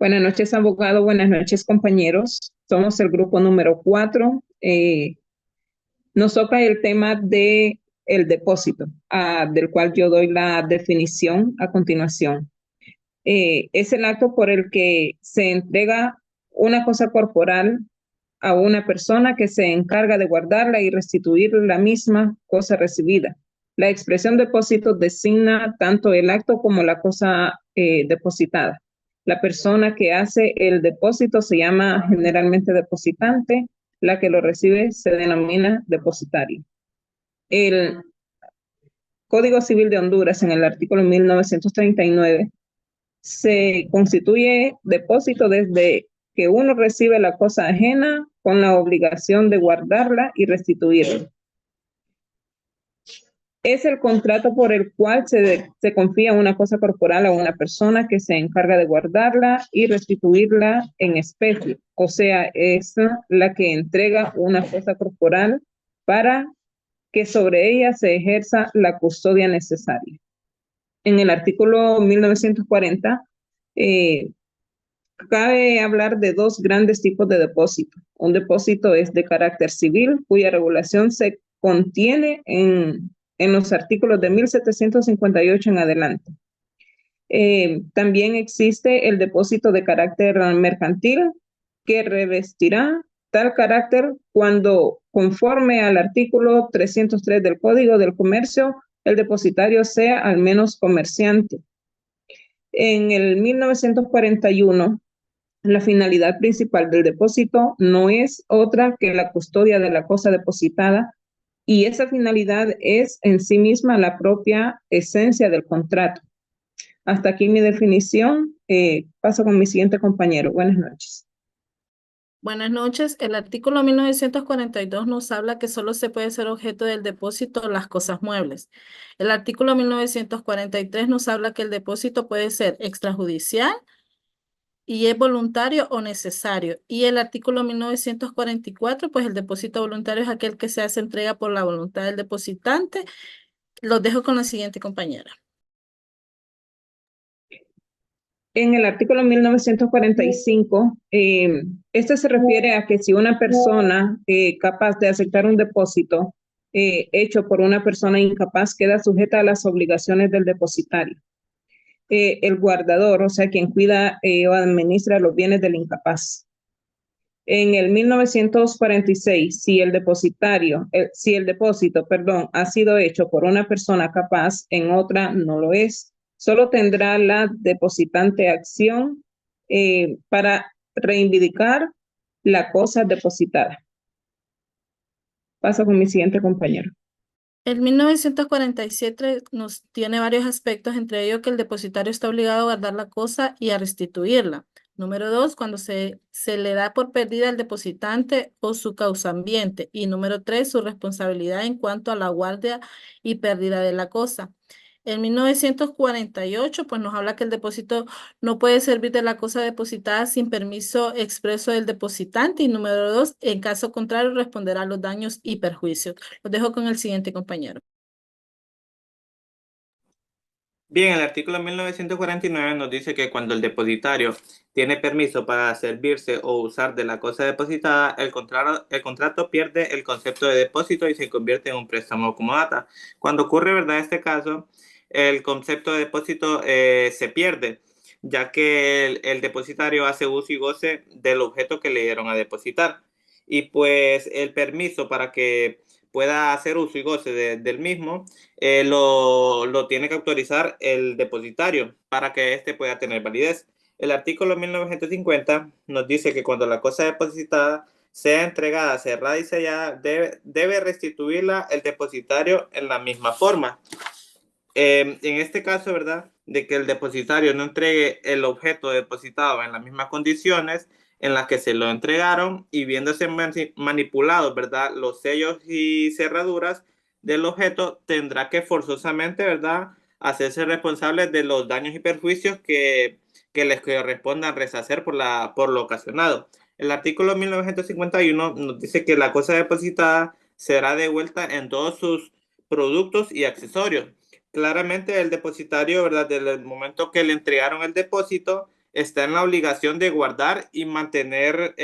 Buenas noches, abogado. Buenas noches, compañeros. Somos el grupo número 4. Nos toca el tema de el depósito, del cual yo doy la definición a continuación. Es el acto por el que se entrega una cosa corporal a una persona que se encarga de guardarla y restituir la misma cosa recibida. La expresión depósito designa tanto el acto como la cosa depositada. La persona que hace el depósito se llama generalmente depositante, la que lo recibe se denomina depositario. El Código Civil de Honduras, en el artículo 1939, se constituye depósito desde que uno recibe la cosa ajena con la obligación de guardarla y restituirla. Es el contrato por el cual se confía una cosa corporal a una persona que se encarga de guardarla y restituirla en especie. O sea, es la que entrega una cosa corporal para que sobre ella se ejerza la custodia necesaria. En el artículo 1940, cabe hablar de dos grandes tipos de depósito. Un depósito es de carácter civil, cuya regulación se contiene en los artículos de 1758 en adelante. También existe el depósito de carácter mercantil, que revestirá tal carácter cuando, conforme al artículo 303 del Código del Comercio, el depositario sea al menos comerciante. En el 1941, la finalidad principal del depósito no es otra que la custodia de la cosa depositada, y esa finalidad es en sí misma la propia esencia del contrato. Hasta aquí mi definición. Paso con mi siguiente compañero. Buenas noches. Buenas noches. El artículo 1942 nos habla que solo se puede ser objeto del depósito las cosas muebles. El artículo 1943 nos habla que el depósito puede ser extrajudicial y es voluntario o necesario. Y el artículo 1944, pues el depósito voluntario es aquel que se hace entrega por la voluntad del depositante. Los dejo con la siguiente compañera. En el artículo 1945, este se refiere a que si una persona capaz de aceptar un depósito hecho por una persona incapaz queda sujeta a las obligaciones del depositario. El guardador, o sea, quien cuida o administra los bienes del incapaz. En el 1946, si el depósito, ha sido hecho por una persona capaz, en otra no lo es, solo tendrá la depositante acción para reivindicar la cosa depositada. Paso con mi siguiente compañero. El 1947 nos tiene varios aspectos, entre ellos que el depositario está obligado a guardar la cosa y a restituirla. Número 2, cuando se le da por perdida al depositante o su causambiente. Y número 3, su responsabilidad en cuanto a la guardia y pérdida de la cosa. En 1948, pues nos habla que el depósito no puede servir de la cosa depositada sin permiso expreso del depositante. Y número 2, en caso contrario, responderá a los daños y perjuicios. Los dejo con el siguiente compañero. Bien, el artículo 1949 nos dice que cuando el depositario tiene permiso para servirse o usar de la cosa depositada, el contrato pierde el concepto de depósito y se convierte en un préstamo como data. Cuando ocurre, ¿verdad?, este caso, el concepto de depósito se pierde, ya que el depositario hace uso y goce del objeto que le dieron a depositar. Y pues el permiso para que pueda hacer uso y goce del mismo lo tiene que autorizar el depositario para que éste pueda tener validez. El artículo 1950 nos dice que cuando la cosa depositada sea entregada, cerrada y sellada, debe restituirla el depositario en la misma forma. En este caso, ¿verdad?, de que el depositario no entregue el objeto depositado en las mismas condiciones en las que se lo entregaron y viéndose manipulados, ¿verdad?, los sellos y cerraduras del objeto, tendrá que forzosamente, ¿verdad?, hacerse responsable de los daños y perjuicios que les correspondan resarcir por lo ocasionado. El artículo 1951 nos dice que la cosa depositada será devuelta en todos sus productos y accesorios. Claramente el depositario, ¿verdad?, desde el momento que le entregaron el depósito, está en la obligación de guardar y mantener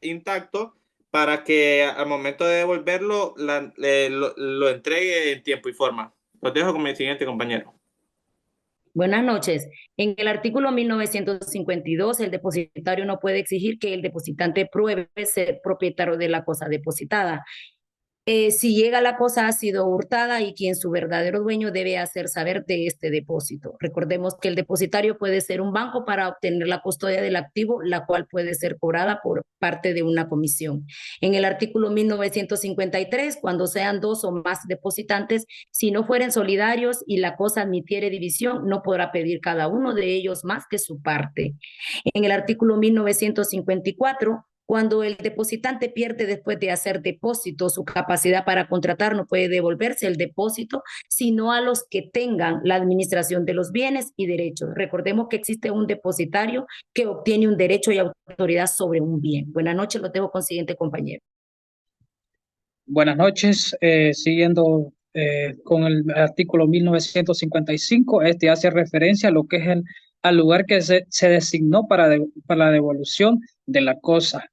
intacto para que al momento de devolverlo lo entregue en tiempo y forma. Los dejo con mi siguiente compañero. Buenas noches. En el artículo 1952, el depositario no puede exigir que el depositante pruebe ser propietario de la cosa depositada. Si llega la cosa ha sido hurtada y quien su verdadero dueño debe hacer saber de este depósito. Recordemos que el depositario puede ser un banco para obtener la custodia del activo, la cual puede ser cobrada por parte de una comisión. En el artículo 1953, cuando sean dos o más depositantes, si no fueren solidarios y la cosa admitiere división, no podrá pedir cada uno de ellos más que su parte. En el artículo 1954, cuando el depositante pierde después de hacer depósito su capacidad para contratar, no puede devolverse el depósito, sino a los que tengan la administración de los bienes y derechos. Recordemos que existe un depositario que obtiene un derecho y autoridad sobre un bien. Buenas noches, lo dejo con siguiente compañero. Buenas noches, siguiendo con el artículo 1955, este hace referencia a lo que es al lugar que se designó para la devolución de la cosa.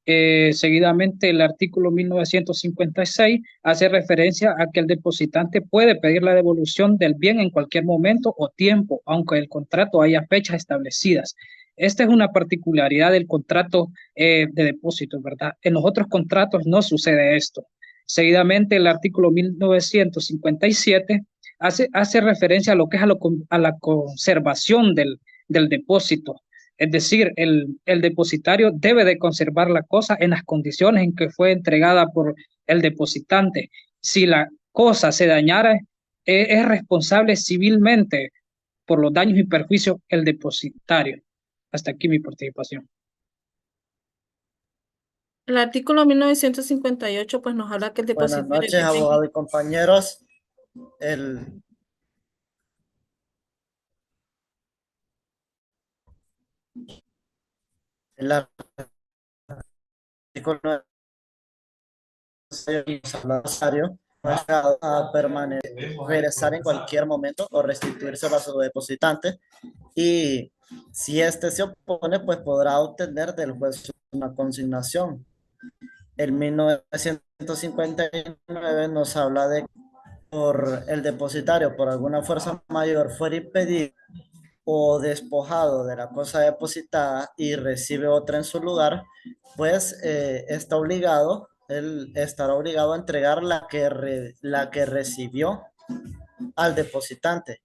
Seguidamente, el artículo 1956 hace referencia a que el depositante puede pedir la devolución del bien en cualquier momento o tiempo, aunque el contrato haya fechas establecidas. Esta es una particularidad del contrato de depósito, ¿verdad? En los otros contratos no sucede esto. Seguidamente, el artículo 1957 hace referencia a lo que es a la conservación del depósito. Es decir, el depositario debe de conservar la cosa en las condiciones en que fue entregada por el depositante. Si la cosa se dañara, es responsable civilmente por los daños y perjuicios el depositario. Hasta aquí mi participación. El artículo 1958 pues nos habla que el depositario... Buenas noches, abogado y compañeros. El artículo a permanecer, regresar en cualquier momento o restituirse a su depositante, y si éste se opone, pues podrá obtener del juez una consignación. El 1959 nos habla de por el depositario por alguna fuerza mayor fuera impedido o despojado de la cosa depositada y recibe otra en su lugar, pues él estará obligado a entregar la que recibió al depositante.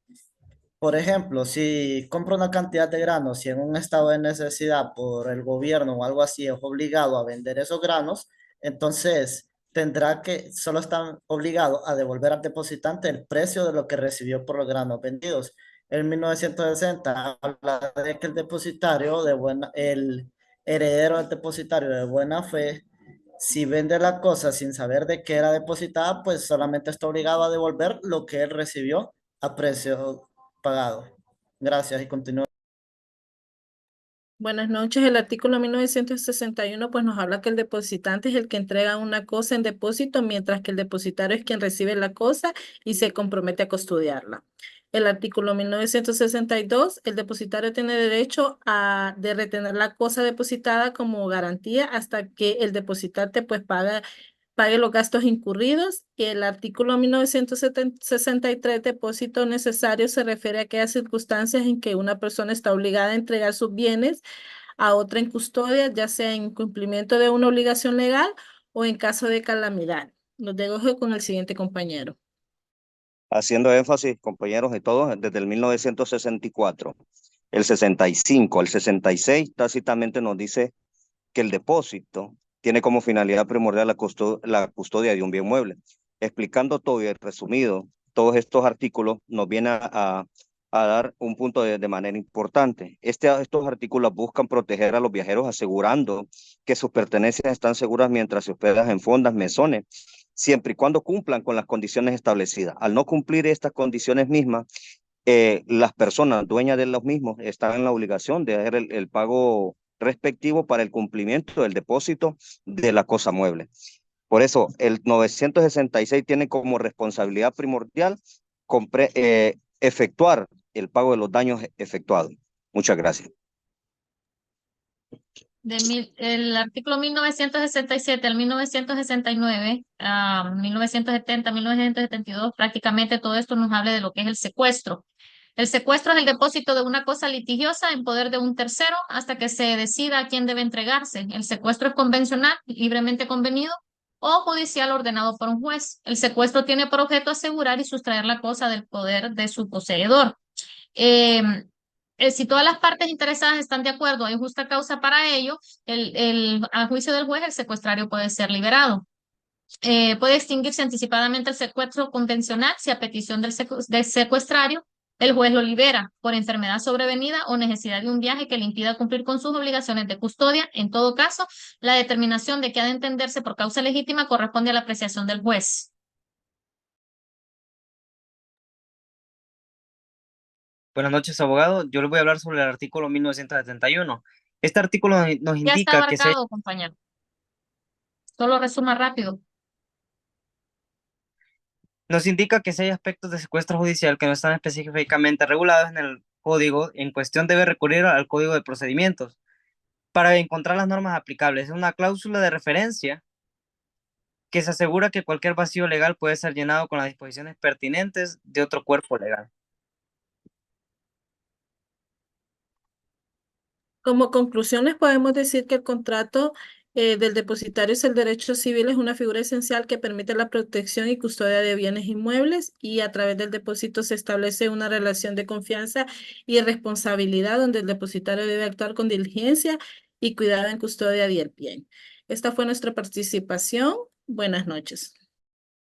Por ejemplo, si compra una cantidad de granos y en un estado de necesidad por el gobierno o algo así es obligado a vender esos granos, entonces solo están obligados a devolver al depositante el precio de lo que recibió por los granos vendidos. En 1960 habla de que el heredero del depositario de buena fe, si vende la cosa sin saber de qué era depositada, pues solamente está obligado a devolver lo que él recibió a precio pagado. Gracias y continúo. Buenas noches. El artículo 1961 pues nos habla que el depositante es el que entrega una cosa en depósito, mientras que el depositario es quien recibe la cosa y se compromete a custodiarla. El artículo 1962, el depositario tiene derecho de retener la cosa depositada como garantía hasta que el depositante pues pague los gastos incurridos. Y el artículo 1963, depósito necesario, se refiere a aquellas circunstancias en que una persona está obligada a entregar sus bienes a otra en custodia, ya sea en cumplimiento de una obligación legal o en caso de calamidad. Los dejo con el siguiente compañero. Haciendo énfasis, compañeros y todos, desde el 1964, el 65, el 66, tácitamente nos dice que el depósito tiene como finalidad primordial la custodia de un bien mueble. Explicando todo y resumido, todos estos artículos nos vienen a dar un punto de manera importante. Estos artículos buscan proteger a los viajeros asegurando que sus pertenencias están seguras mientras se hospedan en fondas, mesones, siempre y cuando cumplan con las condiciones establecidas. Al no cumplir estas condiciones mismas, las personas dueñas de los mismos están en la obligación de hacer el pago respectivo para el cumplimiento del depósito de la cosa mueble. Por eso, el 966 tiene como responsabilidad primordial efectuar el pago de los daños efectuados. Muchas gracias. el artículo 1967 al 1969, 1970, 1972, prácticamente todo esto nos habla de lo que es el secuestro. El secuestro es el depósito de una cosa litigiosa en poder de un tercero hasta que se decida a quién debe entregarse. El secuestro es convencional, libremente convenido o judicial ordenado por un juez. El secuestro tiene por objeto asegurar y sustraer la cosa del poder de su poseedor. Eh, si todas las partes interesadas están de acuerdo, hay justa causa para ello, a juicio del juez el secuestrario puede ser liberado. Puede extinguirse anticipadamente el secuestro convencional si a petición del secuestrario el juez lo libera por enfermedad sobrevenida o necesidad de un viaje que le impida cumplir con sus obligaciones de custodia. En todo caso, la determinación de que ha de entenderse por causa legítima corresponde a la apreciación del juez. Buenas noches, abogado. Yo les voy a hablar sobre el artículo 1971. Este artículo nos Ya está indica que abarcado, compañero. Solo resuma rápido. si hay aspectos de secuestro judicial que no están específicamente regulados en el código en cuestión, debe recurrir al código de procedimientos para encontrar las normas aplicables. Es una cláusula de referencia que se asegura que cualquier vacío legal puede ser llenado con las disposiciones pertinentes de otro cuerpo legal. Como conclusiones podemos decir que el contrato del depositario es el derecho civil, es una figura esencial que permite la protección y custodia de bienes inmuebles y a través del depósito se establece una relación de confianza y responsabilidad donde el depositario debe actuar con diligencia y cuidado en custodia del bien. Esta fue nuestra participación. Buenas noches.